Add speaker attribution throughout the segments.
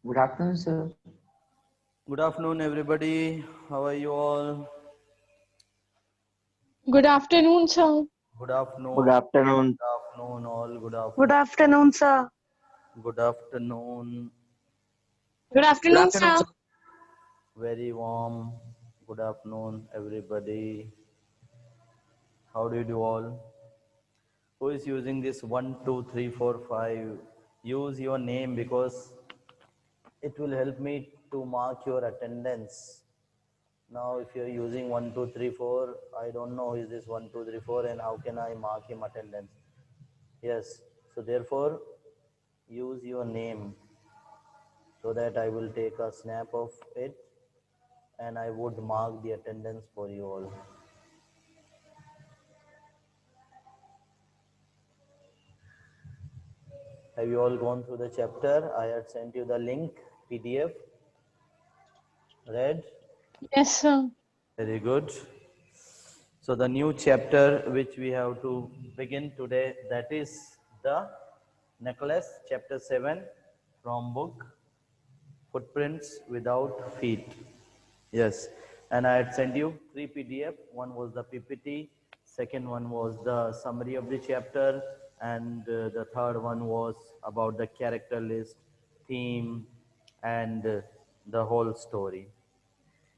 Speaker 1: Good afternoon, sir.
Speaker 2: Good afternoon, everybody. How are you all?
Speaker 3: Good afternoon, sir.
Speaker 2: Good
Speaker 4: Good
Speaker 2: afternoon.
Speaker 4: afternoon.
Speaker 2: Good afternoon, all. Good
Speaker 5: Good
Speaker 2: afternoon.
Speaker 5: afternoon, sir.
Speaker 2: Good afternoon.
Speaker 3: Good
Speaker 1: Good
Speaker 3: afternoon,
Speaker 1: afternoon,
Speaker 3: sir.
Speaker 1: sir.
Speaker 2: Very warm. Good afternoon, everybody. How do you do all? Who is using this 1, 2, 3, 4, 5? Use your name because it will help me to mark your attendance. Now, if you're using 1, 2, 3, 4, I don't know who is this 1, 2, 3, 4, and how can I mark him attendance? Yes, so therefore, use your name so that I will take a snap of it and I would mark the attendance for you all. Have you all gone through the chapter? I had sent you the link, PDF. Read?
Speaker 3: Yes, sir.
Speaker 2: Very good. So the new chapter which we have to begin today, that is the necklace, chapter 7 from book Footprints Without Feet. Yes, and I had sent you 3 PDF. One was the PPT, second one was the summary of the chapter, and the third one was about the character list, theme, and the whole story.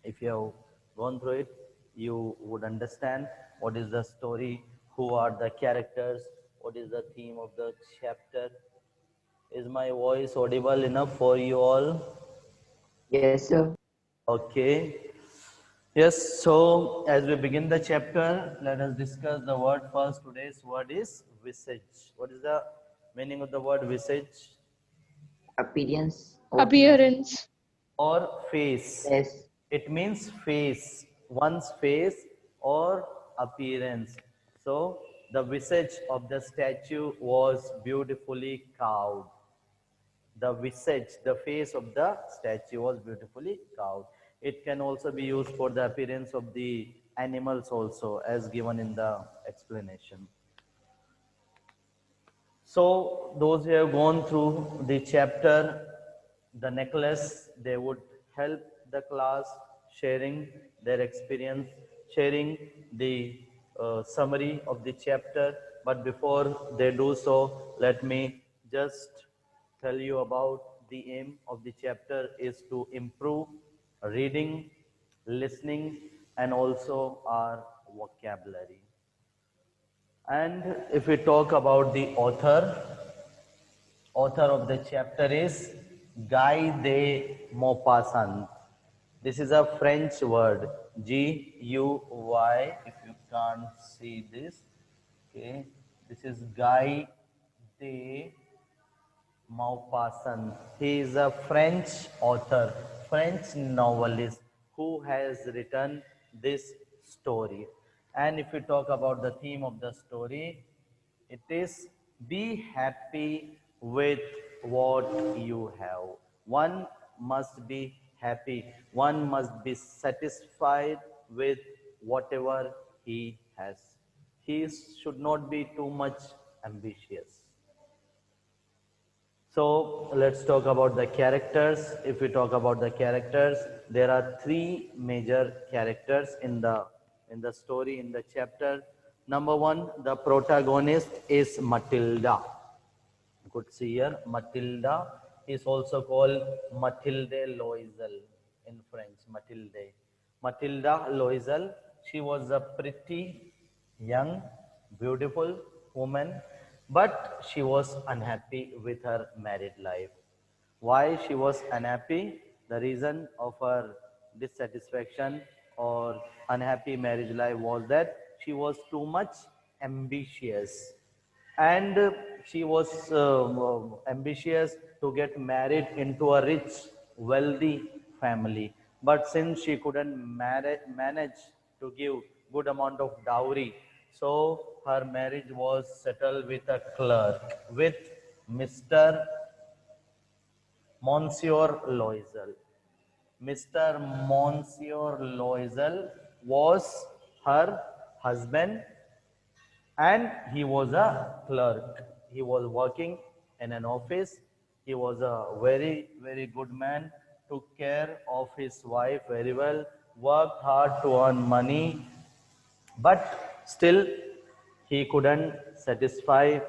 Speaker 2: If you have gone through it, you would understand what is the story, who are the characters, what is the theme of the chapter. Is my voice audible enough for you all?
Speaker 1: Yes, sir.
Speaker 2: Okay. Yes, so as we begin the chapter, let us discuss the word first. Today's word is visage. What is the meaning of the word visage?
Speaker 1: Appearance, outline,
Speaker 3: Appearance.
Speaker 2: Or face.
Speaker 1: face,
Speaker 2: It means face, one's face or appearance. So the visage of the statue was beautifully carved. The visage, the face of the statue was beautifully carved. It can also be used for the appearance of the animals also, as given in the explanation. So those who have gone through the chapter, the necklace, they would help the class sharing their experience, sharing the summary of the chapter. But before they do so, let me just tell you about the aim of the chapter is to improve reading, listening, and also our vocabulary. And if we talk about the author of the chapter is Guy de Maupassant. This is a French word, Guy. If you can't see this, okay, this is Guy de Maupassant. He is a French author, French novelist who has written this story. And if we talk about the theme of the story, it is be happy with what you have. One must be happy. One must be satisfied with whatever he has. He should not be too much ambitious. So let's talk about the characters. If we talk about the characters, there are three major characters in the story, in the chapter. Number one, the protagonist is Matilda. You could see here Matilda is also called Mathilde Loisel in French. Matilda Loisel. She was a pretty, young, beautiful woman, but she was unhappy with her married life. Why she was unhappy? The reason of her dissatisfaction or unhappy marriage life was that she was too much ambitious, and she was ambitious to get married into a rich, wealthy family. But since she couldn't manage to give good amount of dowry, so her marriage was settled with a clerk, with Mr. Monsieur Loisel. Mr. Monsieur Loisel was her husband, and he was a clerk. He was working in an office, He was a very, very good man, took care of his wife very well, worked hard to earn money, but still he couldn't satisfy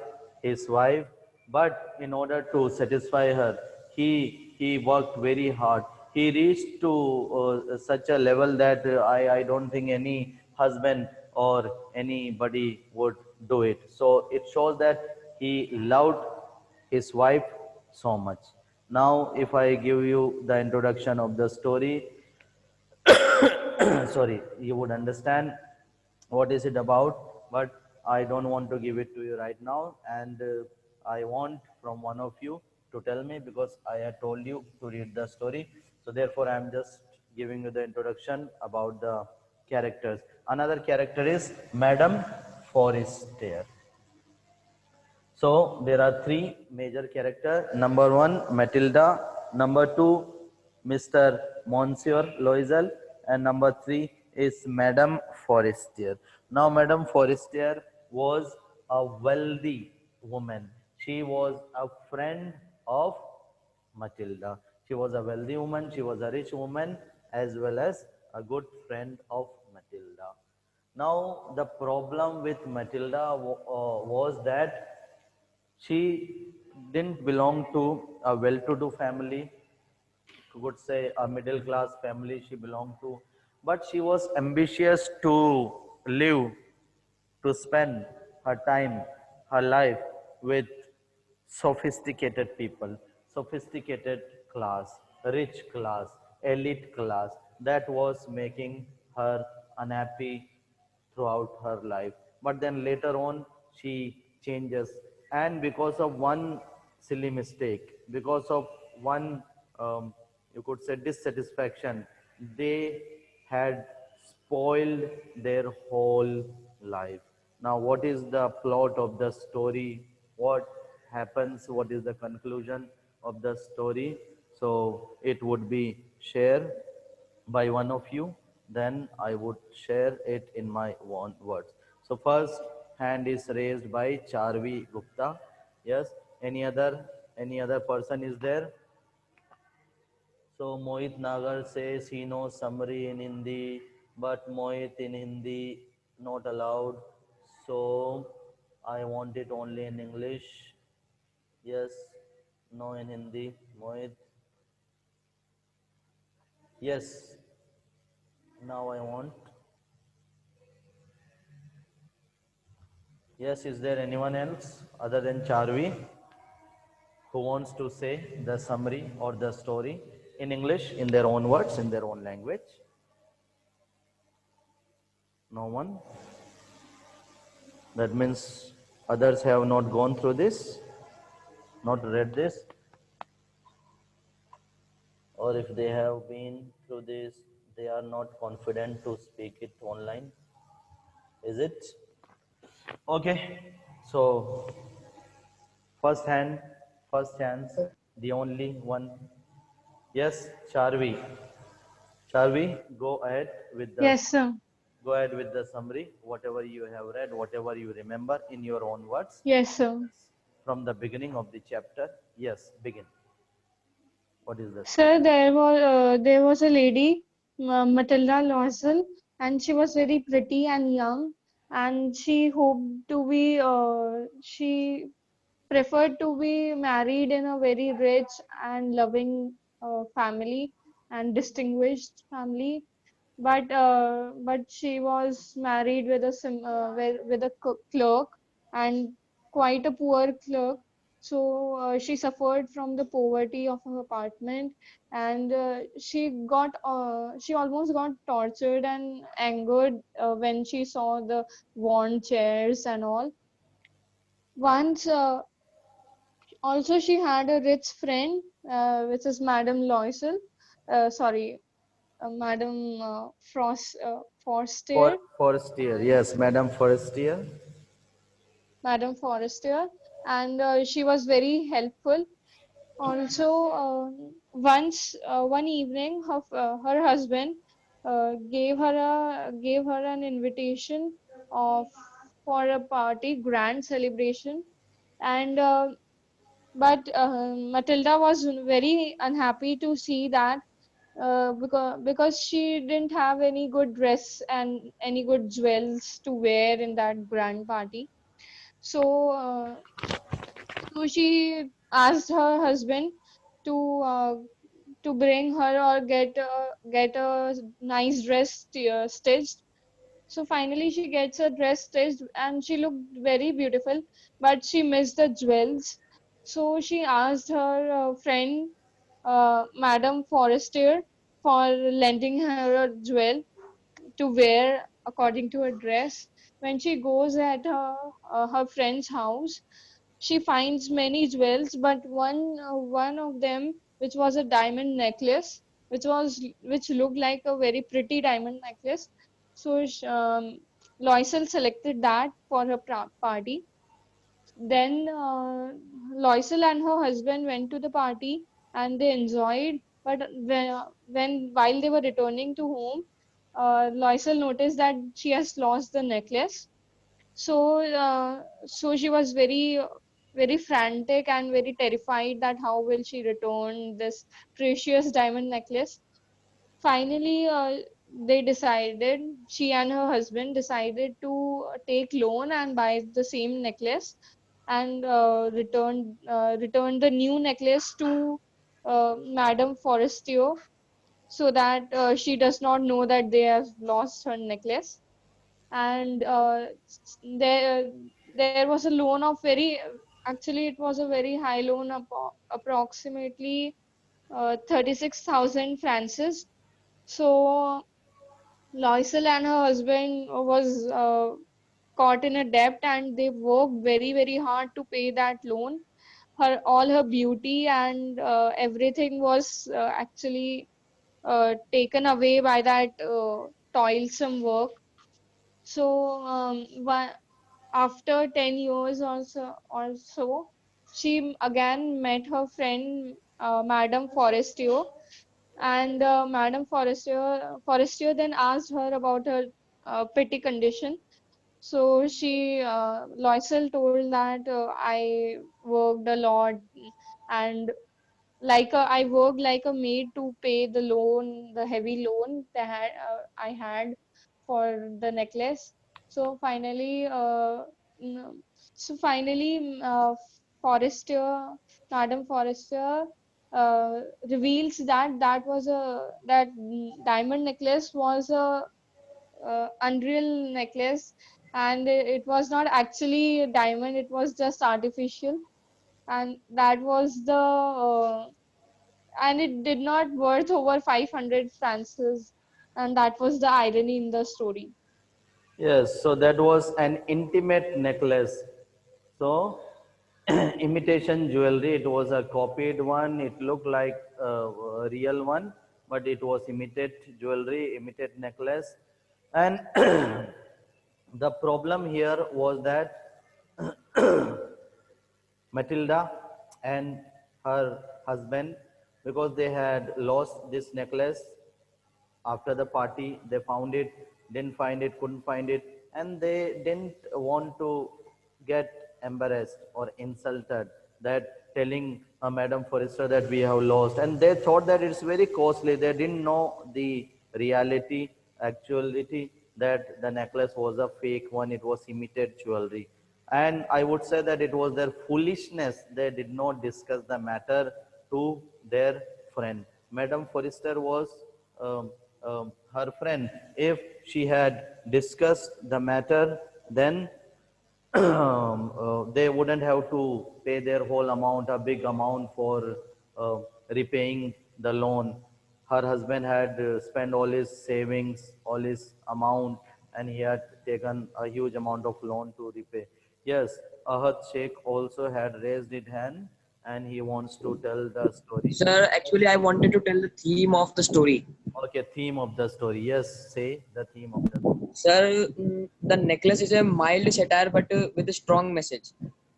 Speaker 2: his wife. But in order to satisfy her, he worked very hard. He reached to such a level that I don't think any husband or anybody would do it. So it shows that he loved his wife so much. Now, if I give you the introduction of the story, sorry, you would understand what is it about, but I don't want to give it to you right now, and I want from one of you to tell me, because I had told you to read the story. So therefore I am just giving you the introduction about the characters. Another character is Madam Forestier. So there are three major characters. Number one, Matilda. Number two, Mr. Monsieur Loisel. And number three is Madame Forestier. Now, Madame Forestier was a wealthy woman. She was a friend of Matilda. She was a wealthy woman, she was a rich woman, as well as a good friend of Matilda. Now, the problem with Matilda was that she didn't belong to a well to do family, you could say a middle class family she belonged to, but she was ambitious to live, to spend her time, her life with sophisticated people, sophisticated class, rich class, elite class. That was making her unhappy throughout her life. But then later on, she changes. And because of one silly mistake, because of one, you could say, dissatisfaction, they had spoiled their whole life. Now, what is the plot of the story? What happens? What is the conclusion of the story? So, it would be shared by one of you, then I would share it in my own words. So first hand is raised by Charvi Gupta. Yes, any other person is there? So Mohit Nagar says he knows summary in Hindi, but Mohit in Hindi not allowed. So I want it only in English. Yes, no in Hindi. Mohit. Yes, now I want. Yes, is there anyone else other than Charvi who wants to say the summary or the story in English, in their own words, in their own language? No one? That means others have not gone through this, not read this, or if they have been through this, they are not confident to speak it online. Is it? Okay. So, first hand, first chance, the only one. Yes, Charvi. Charvi,
Speaker 3: Yes, sir.
Speaker 2: go ahead with the summary, whatever you have read, whatever you remember in your own words.
Speaker 3: Yes, sir.
Speaker 2: From the beginning of the chapter, yes, begin. What is the story?
Speaker 3: Sir, there was a lady, Matilda Loisel, and she was very pretty and young, and she preferred to be married in a very rich and loving family and distinguished family. But she was married with a clerk, and quite a poor clerk. So she suffered from the poverty of her apartment, and she almost got tortured and angered when she saw the worn chairs and all. Once also she had a rich friend, which is Madame Loisel, sorry, Madame Forster,
Speaker 2: Forestier, yes, Madam Forestier.
Speaker 3: Madame Forrester, and she was very helpful. Also, one evening, her husband gave her an invitation of for a party, grand celebration, and But Matilda was very unhappy to see that, because she didn't have any good dress and any good jewels to wear in that grand party. So, so she asked her husband to uh, to bring her or get a nice dress stitched. So finally, she gets her dress stitched and she looked very beautiful, but she missed the jewels. So she asked her friend, Madame Forrester, for lending her a jewel to wear according to her dress. When she goes at her friend's house, she finds many jewels, but one of them, which was a diamond necklace, which looked like a very pretty diamond necklace. So Loisel selected that for her party. Then Loisel and her husband went to the party and they enjoyed. But when while they were returning to home, Loisel noticed that she has lost the necklace. So she was very frantic and very terrified that how will she return this precious diamond necklace. Finally, she and her husband decided to take loan and buy the same necklace and return the new necklace to Madame Forestier, so that she does not know that they have lost her necklace. And there there was a loan of very actually it was a very high loan, approximately 36,000 francs. So Loisel and her husband was caught in a debt, and they worked very hard to pay that loan. All her beauty and everything was actually taken away by that toilsome work. So after 10 years or so, she again met her friend, Madame Forestier, and Madame Forestier then asked her about her petty condition. So Loisel told that I worked a lot, and I worked like a maid to pay the loan, the heavy loan that I had for the necklace. So finally, mm, Forrester, Madam Forrester, reveals that that diamond necklace was a unreal necklace, and it was not actually a diamond; it was just artificial, and that was the and it did not worth over 500 francs, and that was the irony in the story.
Speaker 2: Yes, so that was an intimate necklace. So, imitation jewelry, it was a copied one. It looked like a real one, but it was imitate jewelry, imitate necklace. And the problem here was that Matilda and her husband, because they had lost this necklace after the party, they found it, didn't find it, couldn't find it, and they didn't want to get embarrassed or insulted that telling Madam Forrester that we have lost, and they thought that it's very costly. They didn't know the reality, actuality, that the necklace was a fake one, it was imitated jewelry. And I would say that it was their foolishness. They did not discuss the matter to their friend. Madam Forrester was um, her friend. If she had discussed the matter, then they wouldn't have to pay their whole amount, a big amount for uh, repaying the loan. Her husband had spent all his savings, all his amount, and he had taken a huge amount of loan to repay. Yes, Ahad Sheikh also had raised his hand and he wants to tell the story.
Speaker 4: Sir, actually, I wanted to tell the theme of the story.
Speaker 2: Okay, theme of the story. Yes, say the theme of the
Speaker 4: Sir, the necklace is a mild satire but with a strong message.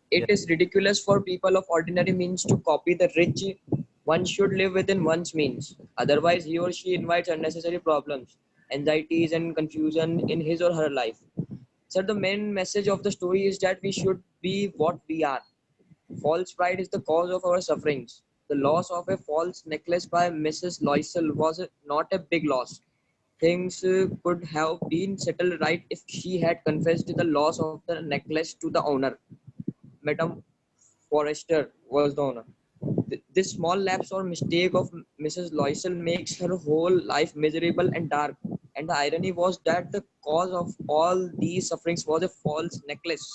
Speaker 4: It
Speaker 2: yeah.
Speaker 4: is ridiculous for people of ordinary means to copy the rich. One should live within one's means. Otherwise, he or she invites unnecessary problems, anxieties, and confusion in his or her life. Sir, the main message of the story is that we should be what we are. False pride is the cause of our sufferings. The loss of a false necklace by Mrs. Loisel was not a big loss. Things could have been settled right if she had confessed the loss of the necklace to the owner. Madame Forrester was the owner. This small lapse or mistake of Mrs. Loisel makes her whole life miserable and dark. And the irony was that the cause of all these sufferings was a false necklace.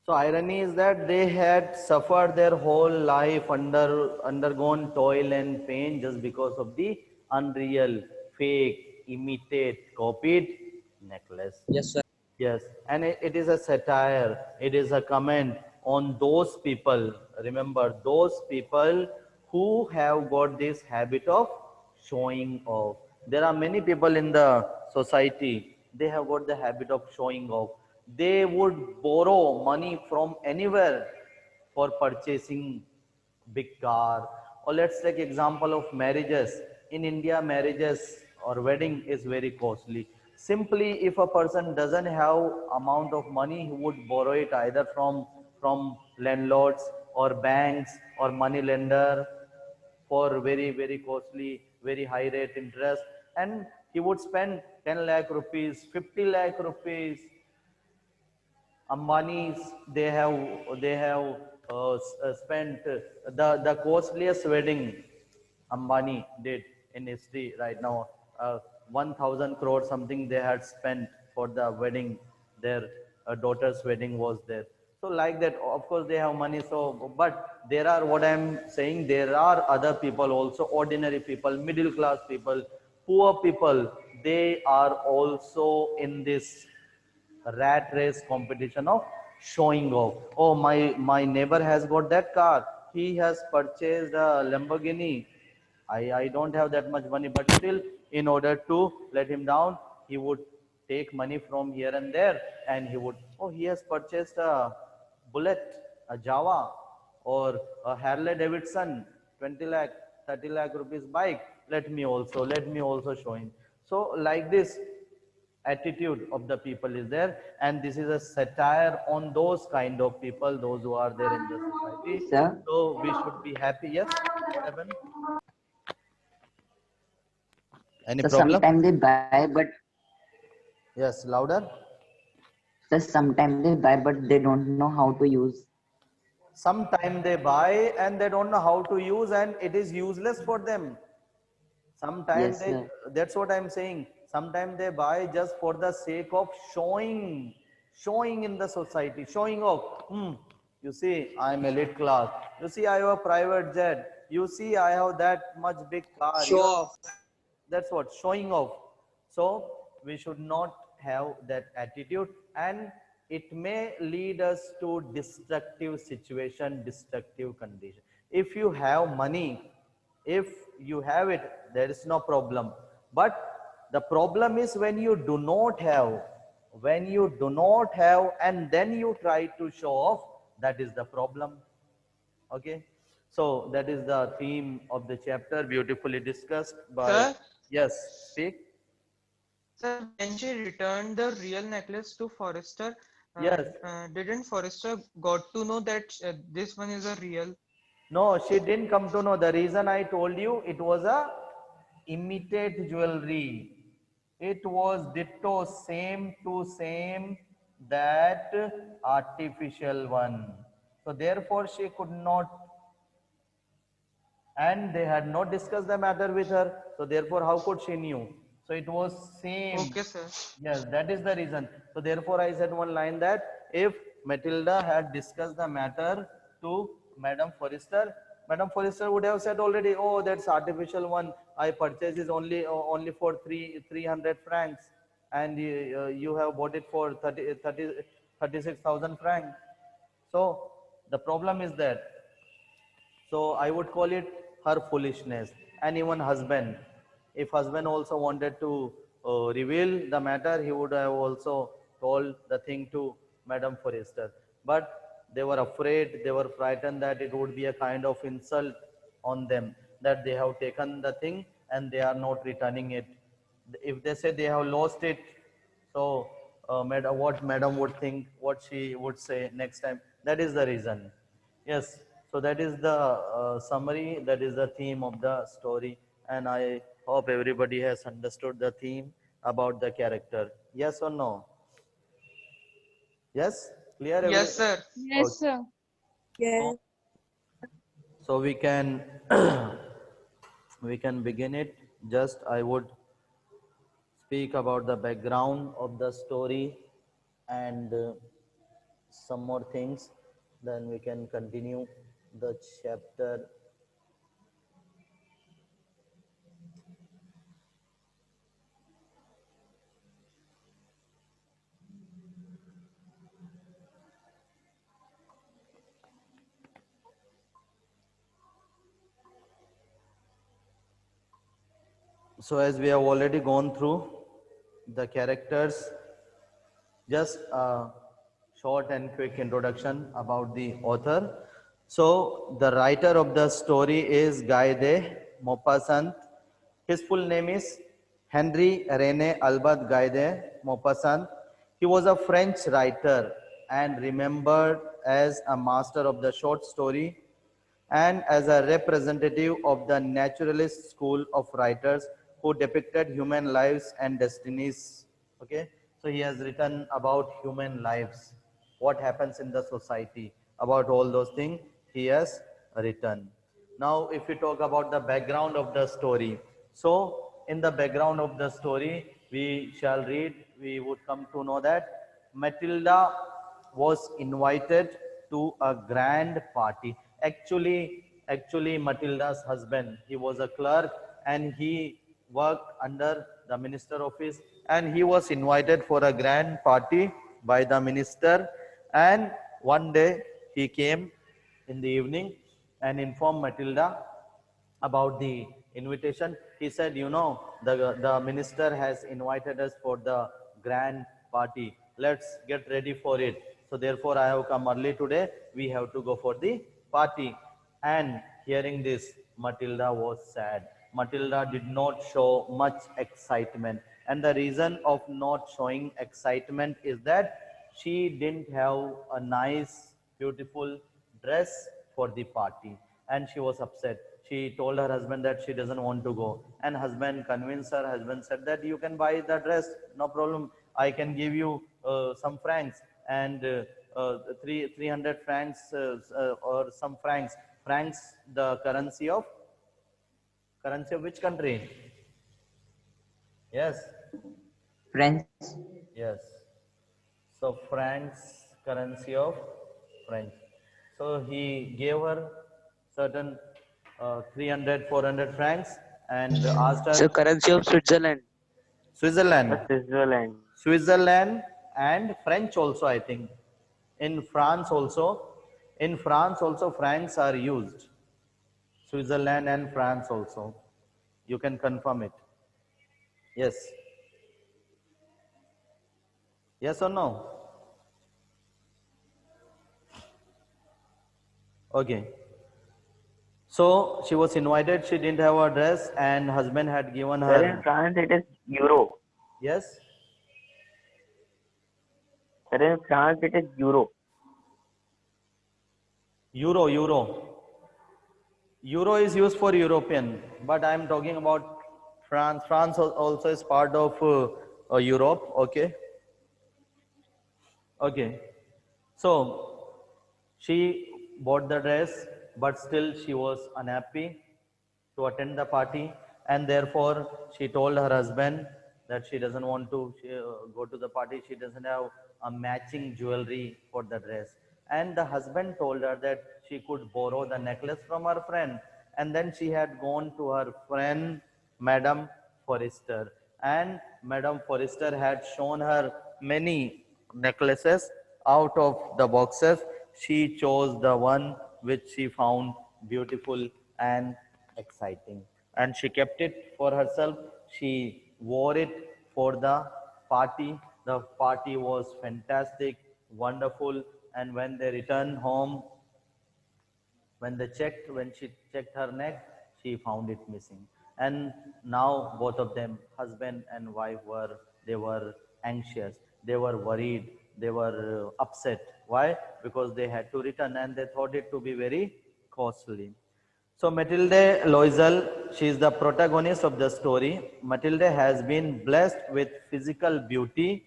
Speaker 2: So irony is that they had suffered their whole life undergone toil and pain just because of the unreal, fake, imitate, copied necklace.
Speaker 4: Yes, sir.
Speaker 2: Yes, and it is a satire, it is a comment on those people. Remember, those people who have got this habit of showing off. There are many people in the society, they have got the habit of showing off. They would borrow money from anywhere for purchasing big car. Or let's take example of marriages. In India, marriages or wedding is very costly. Simply, if a person doesn't have amount of money, he would borrow it either from landlords or banks or money lender for very costly, very high rate interest, and he would spend 10 lakh rupees, 50 lakh rupees. Ambani's, they have spent the costliest wedding Ambani did in history right now. 1,000 crore something they had spent for the wedding. Their daughter's wedding was there. So like that, of course they have money. So, but there are, what I'm saying, there are other people also, ordinary people, middle class people, poor people. They are also in this rat race competition of showing off. Oh, my neighbor has got that car. He has purchased a Lamborghini. I don't have that much money, but still, in order to let him down, he would take money from here and there, and he would, oh, he has purchased a Bullet, a Java, or a Harley Davidson, 20 lakh, 30 lakh rupees bike. Let me also show him. So like this, attitude of the people is there, and this is a satire on those kind of people, those who are there in the society.
Speaker 1: Sir,
Speaker 2: So we should be happy. Yes, what happened? Any
Speaker 1: so
Speaker 2: problem?
Speaker 1: sometimes they buy, but
Speaker 2: Yes, louder.
Speaker 1: sometimes they buy, but they don't know how to use.
Speaker 2: Sometime they buy and they don't know how to use, and it is useless for them. Sometimes
Speaker 1: Yes,
Speaker 2: they,
Speaker 1: sir.
Speaker 2: that's what I'm saying. Sometimes they buy just for the sake of showing in the society, showing off. You see, I'm elite class. You see, I have a private jet. You see, I have that much big car.
Speaker 4: Show off.
Speaker 2: That's what, showing off. So we should not have that attitude, and it may lead us to destructive situation, destructive condition. If you have money, if you have it, there is no problem. But the problem is when you do not have, and then you try to show off, that is the problem. Okay, so that is the theme of the chapter, beautifully discussed by.
Speaker 5: Sir,
Speaker 2: Yes, speak.
Speaker 5: sir, when she returned the real necklace to Forrester,
Speaker 2: Yes.
Speaker 5: didn't Forrester got to know that this one is a real?
Speaker 2: No, she didn't come to know. The reason I told you, it was a imitate jewelry. It was ditto, same to same, that artificial one. So therefore she could not, and they had not discussed the matter with her, so therefore how could she knew? So it was same.
Speaker 5: Okay, sir.
Speaker 2: Yes, that is the reason. So therefore I said one line, that if Matilda had discussed the matter to Madam Forrester, Madam Forrester would have said already, oh, that's artificial one, I purchased is only for 300 francs, and you have bought it for 36,000 francs. So the problem is that, so I would call it her foolishness. And even husband, if husband also wanted to reveal the matter, he would have also told the thing to Madam Forrester. But they were afraid, they were frightened that it would be a kind of insult on them, that they have taken the thing and they are not returning it. If they say they have lost it, so what madam would think, what she would say next time. That is the reason. Yes. So that is the summary. That is the theme of the story, and I hope everybody has understood the theme about the character. Yes or no? Yes. Clear every.
Speaker 5: Yes, sir.
Speaker 2: Okay.
Speaker 3: Yes, sir.
Speaker 2: So, so we can begin it. Just I would speak about the background of the story and some more things. Then we can continue the chapter. So as we have already gone through the characters, just a short and quick introduction about the author. So the writer of the story is Guy de Maupassant. His full name is Henry René Albert Guy de Maupassant. He was a French writer and remembered as a master of the short story and as a representative of the naturalist school of writers who depicted human lives and destinies. Okay, so he has written about human lives, what happens in the society, about all those things he has written. Now, if we talk about the background of the story, so in the background of the story, we shall read, we would come to know that Matilda was invited to a grand party. Actually, Matilda's husband, he was a clerk and he worked under the minister office, and he was invited for a grand party by the minister. And one day he came in the evening and informed Matilda about the invitation. He said, you know, the minister has invited us for the grand party. Let's get ready for it. So therefore, I have come early today. We have to go for the party. And hearing this, Matilda was sad. Matilda did not show much excitement. And the reason of not showing excitement is that she didn't have a nice, beautiful dress for the party, and she was upset. She told her husband that she doesn't want to go, and husband convinced her. Husband said that you can buy the dress, no problem. I can give you some francs, and 300 francs or some francs. Francs, the currency of which country? Yes,
Speaker 1: French.
Speaker 2: yes. So francs, currency of French. So he gave her certain 300, 400 francs and asked
Speaker 4: So
Speaker 2: her
Speaker 4: currency of Switzerland.
Speaker 2: Switzerland,
Speaker 6: Switzerland.
Speaker 2: Switzerland and French also, I think. In France also, francs are used. Switzerland and France also. You can confirm it. Yes. Yes or no? Okay. So she was invited, she didn't have a dress, and husband had given
Speaker 6: Sir, in
Speaker 2: her.
Speaker 6: France it is euro.
Speaker 2: Yes,
Speaker 6: Sir, in France it is euro.
Speaker 2: euro. Euro is used for European, but I am talking about France. France also is part of Europe. Okay, okay. So she bought the dress, but still she was unhappy to attend the party, and therefore she told her husband that she doesn't want to go to the party. She doesn't have a matching jewelry for the dress, and the husband told her that she could borrow the necklace from her friend. And then she had gone to her friend Madame Forrester, and Madame Forrester had shown her many necklaces. Out of the boxes, she chose the one which she found beautiful and exciting, and she kept it for herself. She wore it for the party. The party was fantastic, wonderful, and when they returned home, when she checked her neck, she found it missing. And now both of them, husband and wife, they were anxious, they were worried they were upset. Why? Because they had to return and they thought it to be very costly. So Matilde Loisel, she is the protagonist of the story. Matilde has been blessed with physical beauty,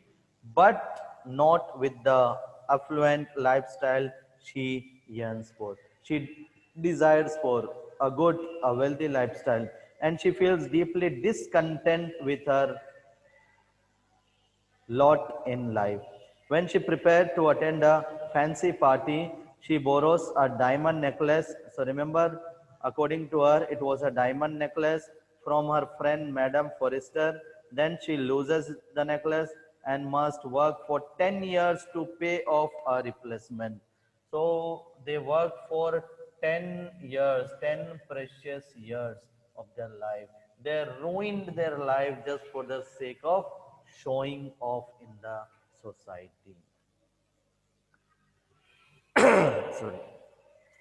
Speaker 2: but not with the affluent lifestyle she yearns for. She desires for a good, a wealthy lifestyle, and she feels deeply discontent with her lot in life. When she prepared to attend a fancy party, she borrows a diamond necklace. So remember, according to her, it was a diamond necklace from her friend Madame Forrester. Then she loses the necklace and must work for 10 years to pay off a replacement. So they worked for 10 years, 10 precious years of their life. They ruined their life just for the sake of showing off in the society. Sorry.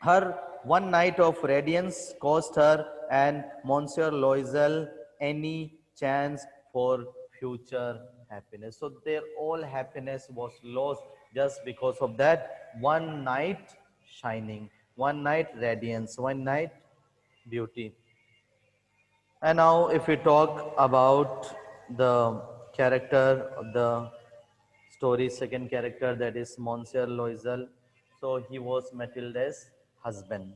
Speaker 2: Her one night of radiance cost her and Monsieur Loisel any chance for future happiness. So their all happiness was lost just because of that one night shining, one night radiance, one night beauty. And now if we talk about the character of the story, second character, that is Monsieur Loisel. So he was Matilda's husband.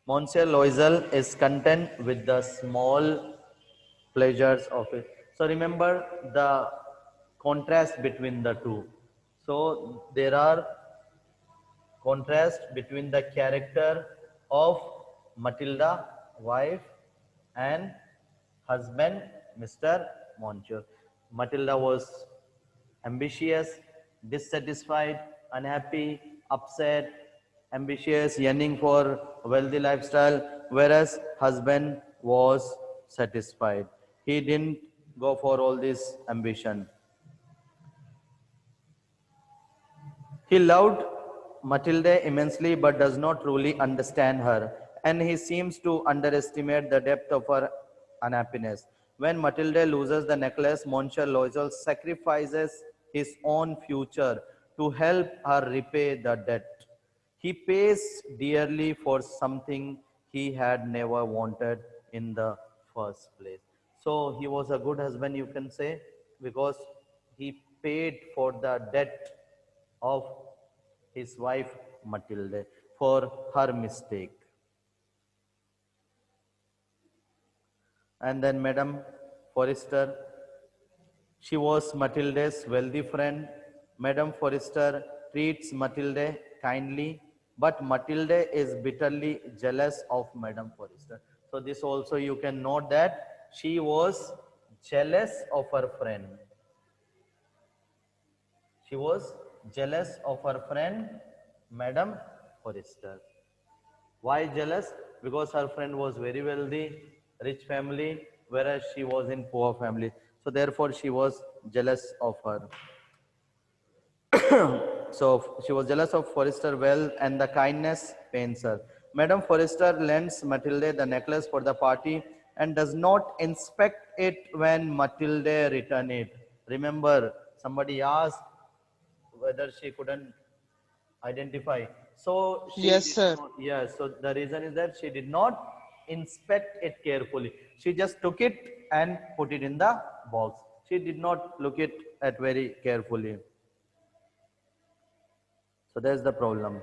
Speaker 2: Monsieur Loisel is content with the small pleasures of it. So remember the contrast between the two. So there are contrast between the character of Matilda, wife, and husband, Mr. Monsieur. Matilda was ambitious, dissatisfied, unhappy, upset, ambitious, yearning for a wealthy lifestyle, whereas husband was satisfied. He didn't go for all this ambition. He loved Matilde immensely but does not truly understand her, and he seems to underestimate the depth of her unhappiness. When Matilde loses the necklace, Monsieur Loisel sacrifices his own future to help her repay the debt. He pays dearly for something he had never wanted in the first place. So he was a good husband, you can say, because he paid for the debt of his wife Matilde for her mistake. And then Madame Forrester, she was Matilde's wealthy friend. Madame Forrester treats Matilde kindly, but Matilde is bitterly jealous of Madame Forrester. So this also you can note that she was jealous of her friend. She was jealous of her friend Madame Forrester. Why jealous? Because her friend was very wealthy, rich family, whereas she was in poor family. So therefore she was jealous of her. So she was jealous of Forrester wealth and the kindness pains her. Madame Forrester lends Matilde the necklace for the party and does not inspect it when Matilde return it. Remember, somebody asked whether she couldn't identify. So she
Speaker 5: Yes,
Speaker 2: did
Speaker 5: sir.
Speaker 2: not, yeah, so the reason is that she did not inspect it carefully. She just took it and put it in the box. She did not look it at very carefully. So that's the problem.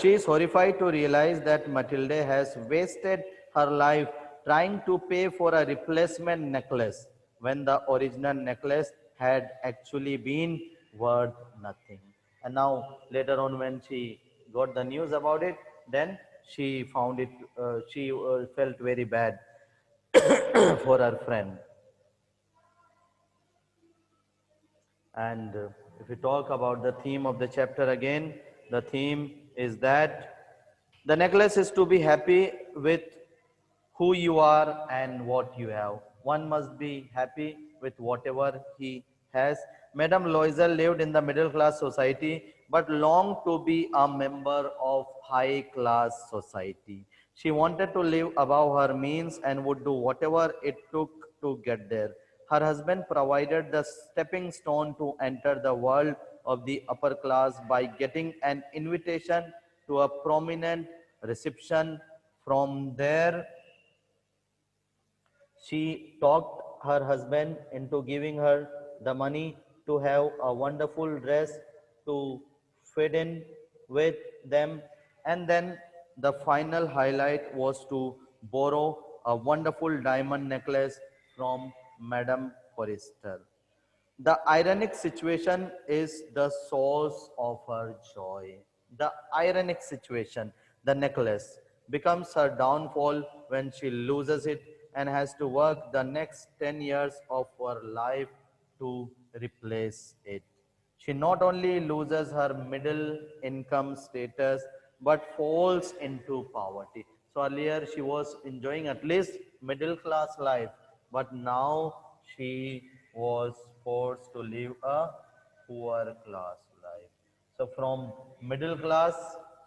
Speaker 2: She is horrified to realize that Matilde has wasted her life trying to pay for a replacement necklace when the original necklace had actually been worth nothing. And now later on when she got the news about it, then she found it, she felt very bad for her friend. And if we talk about the theme of the chapter again, the theme is that the necklace is to be happy with who you are and what you have. One must be happy with whatever he has. Madame Loisel lived in the middle class society but longed to be a member of high class society. She wanted to live above her means and would do whatever it took to get there. Her husband provided the stepping stone to enter the world of the upper class by getting an invitation to a prominent reception. From there, she talked her husband into giving her the money to have a wonderful dress to fit in with them. And then the final highlight was to borrow a wonderful diamond necklace from Madame Forrester. The ironic situation is the source of her joy. The ironic situation, the necklace, becomes her downfall when she loses it and has to work the next 10 years of her life to replace it. She not only loses her middle income status but falls into poverty. So earlier she was enjoying at least middle class life, but now she was forced to live a poor class life. So from middle class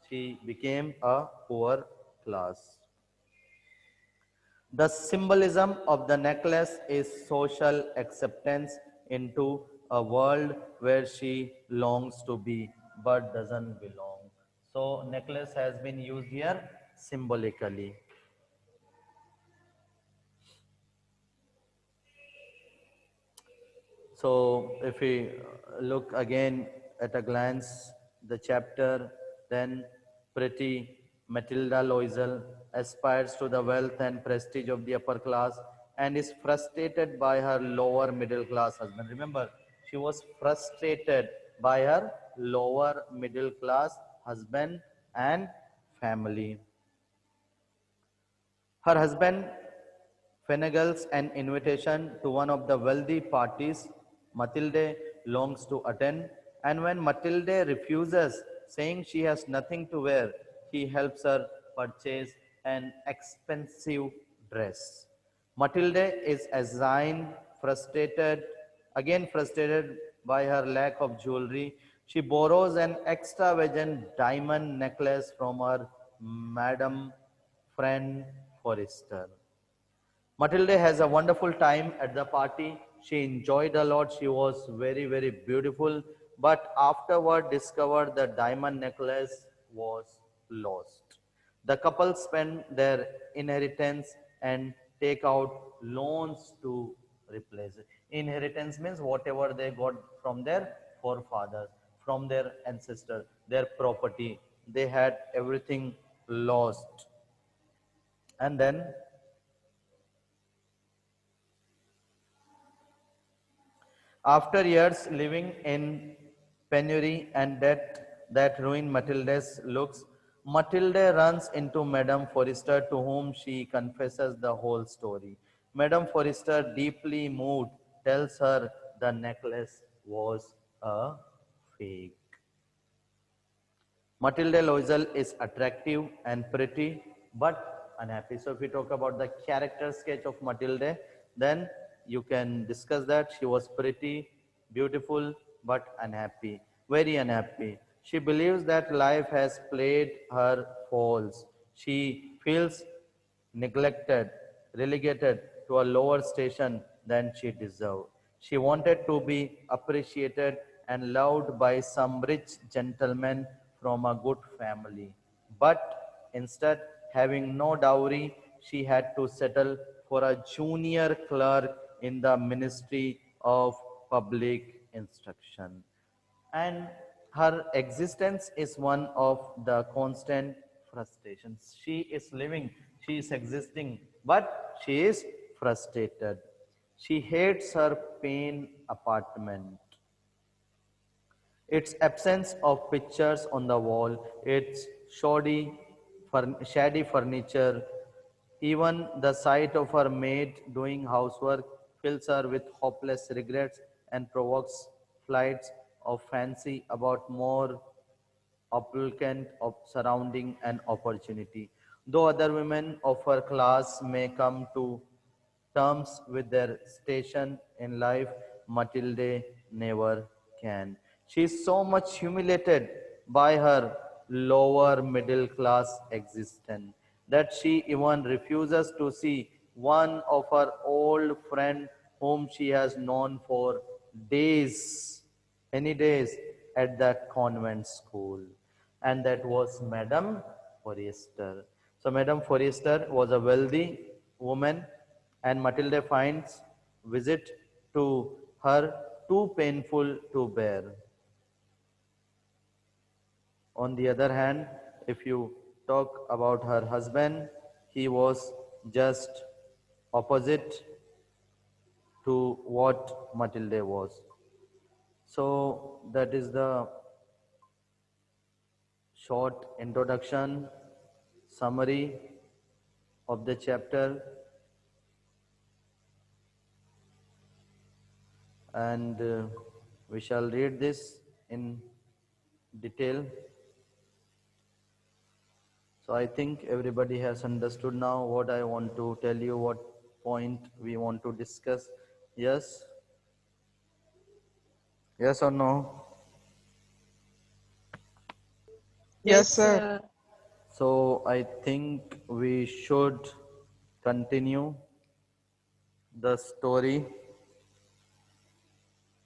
Speaker 2: she became a poor class. The symbolism of the necklace is social acceptance into a world where she longs to be but doesn't belong. So necklace has been used here symbolically. So if we look again at a glance the chapter, then pretty Matilda Loisel aspires to the wealth and prestige of the upper class and is frustrated by her lower middle class husband. Remember, she was frustrated by her lower middle class husband and family. Her husband finagles an invitation to one of the wealthy parties Matilde longs to attend, and when Matilde refuses, saying she has nothing to wear, he helps her purchase an expensive dress. Matilde is assigned frustrated by her lack of jewelry. She borrows an extravagant diamond necklace from her Madam friend Forrester. Matilde has a wonderful time at the party. She enjoyed a lot. She was very, very beautiful. But afterward discovered the diamond necklace was lost. The couple spend their inheritance and take out loans to replace it. Inheritance means whatever they got from their forefathers, from their ancestors, their property. They had everything lost. And then after years living in penury and debt that ruined Matilda's looks, Matilda runs into Madame Forrester to whom she confesses the whole story. Madame Forrester, deeply moved, tells her the necklace was a fake. Matilde Loisel is attractive and pretty but unhappy. So if we talk about the character sketch of Matilde, then you can discuss that she was pretty, beautiful but unhappy, very unhappy. She believes that life has played her false. She feels neglected, relegated to a lower station than she deserved. She wanted to be appreciated and loved by some rich gentleman from a good family. But instead, having no dowry, she had to settle for a junior clerk in the Ministry of Public Instruction, and her existence is one of the constant frustrations. She is living, she is existing, but she is frustrated. She hates her pain apartment, its absence of pictures on the wall, its shady furniture, even the sight of her maid doing housework fills her with hopeless regrets and provokes flights of fancy about more opulent of surrounding and opportunity. Though other women of her class may come to terms with their station in life, Matilde never can. She is so much humiliated by her lower middle class existence that she even refuses to see one of her old friends whom she has known for days, many days, at that convent school, and that was Madame Forrester. So Madame Forrester was a wealthy woman, and Matilda finds visit to her too painful to bear. On the other hand, if you talk about her husband, he was just opposite to what Matilda was. So that is the short introduction, summary of the chapter, and we shall read this in detail. So I think everybody has understood now what I want to tell you, what point we want to discuss. Yes? Yes or no?
Speaker 5: Yes,
Speaker 3: Yes,
Speaker 5: sir.
Speaker 2: So I think we should continue the story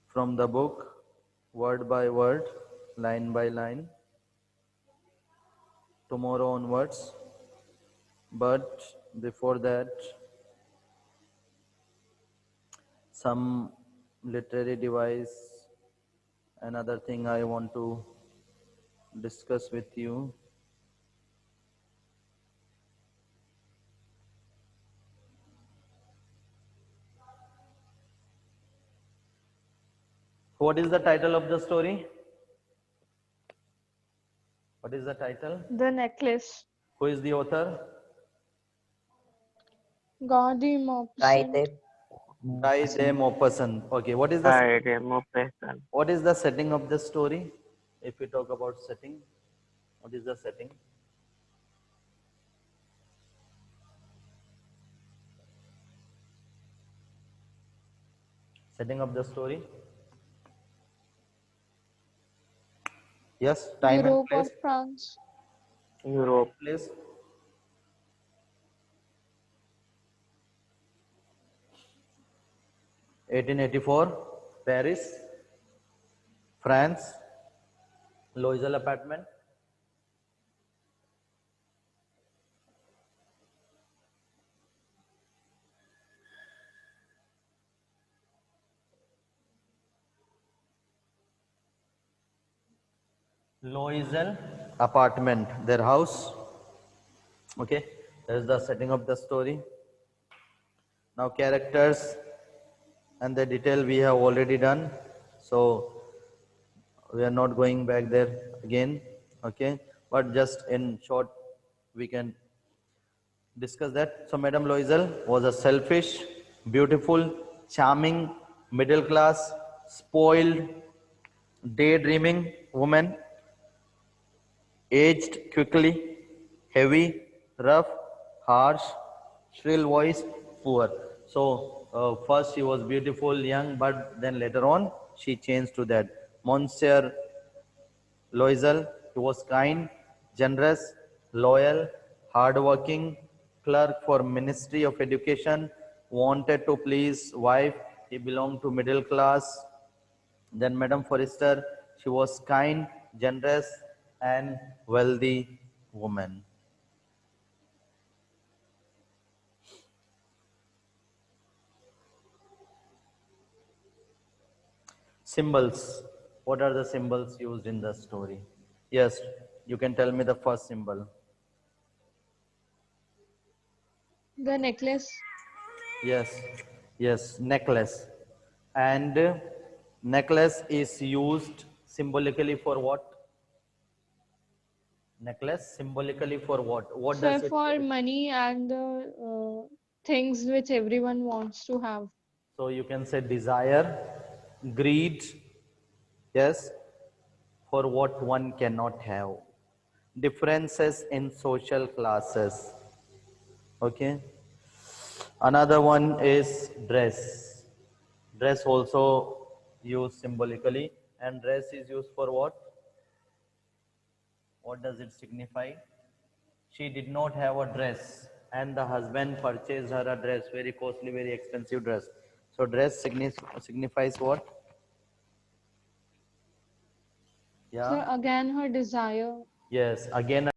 Speaker 2: from the book, word by word, line by line, tomorrow onwards. But before that, some literary device, another thing I want to discuss with you. What is the title of the story? What is the title?
Speaker 3: the necklace.
Speaker 2: Who is the author?
Speaker 3: Gaudi
Speaker 1: Try
Speaker 3: Mopsant.
Speaker 1: the
Speaker 2: Guy De Maupassant. Okay,
Speaker 6: I am a person.
Speaker 2: what is the setting of the story? If we talk about setting, what is the setting? Setting of the story? Yes, time and
Speaker 3: Europe or
Speaker 2: place.
Speaker 3: France.
Speaker 6: Europe.
Speaker 2: Place. 1884, Paris, France, Loisel apartment. Loisel apartment, their house. Okay, that is the setting of the story. Now characters and the detail we have already done. So we are not going back there again. Okay, but just in short we can discuss that. So Madame Loisel was a selfish, beautiful, charming, middle class, spoiled, daydreaming woman, aged quickly, heavy, rough, harsh, shrill voice, poor. So first she was beautiful, young, but then later on she changed to that. Monsieur Loisel, he was kind, generous, loyal, hardworking, clerk for Ministry of Education, wanted to please wife. He belonged to middle class. Then Madame Forrester, she was kind, generous, and wealthy woman. Symbols. What are the symbols used in the story? Yes, you can tell me the first symbol.
Speaker 3: The necklace.
Speaker 2: Yes, yes, necklace. And necklace is used symbolically for what? Necklace symbolically for what? What
Speaker 3: So
Speaker 2: does it?
Speaker 3: for money and the things which everyone wants to have.
Speaker 2: So you can say desire, greed, yes, for what one cannot have. Differences in social classes. Okay. Another one is dress. Dress also used symbolically, and dress is used for what? What does it signify? She did not have a dress, and the husband purchased her a dress, very costly, very expensive dress. So dress signifies what?
Speaker 3: Sir,
Speaker 2: Yeah.
Speaker 3: again her desire.
Speaker 2: Yes. Again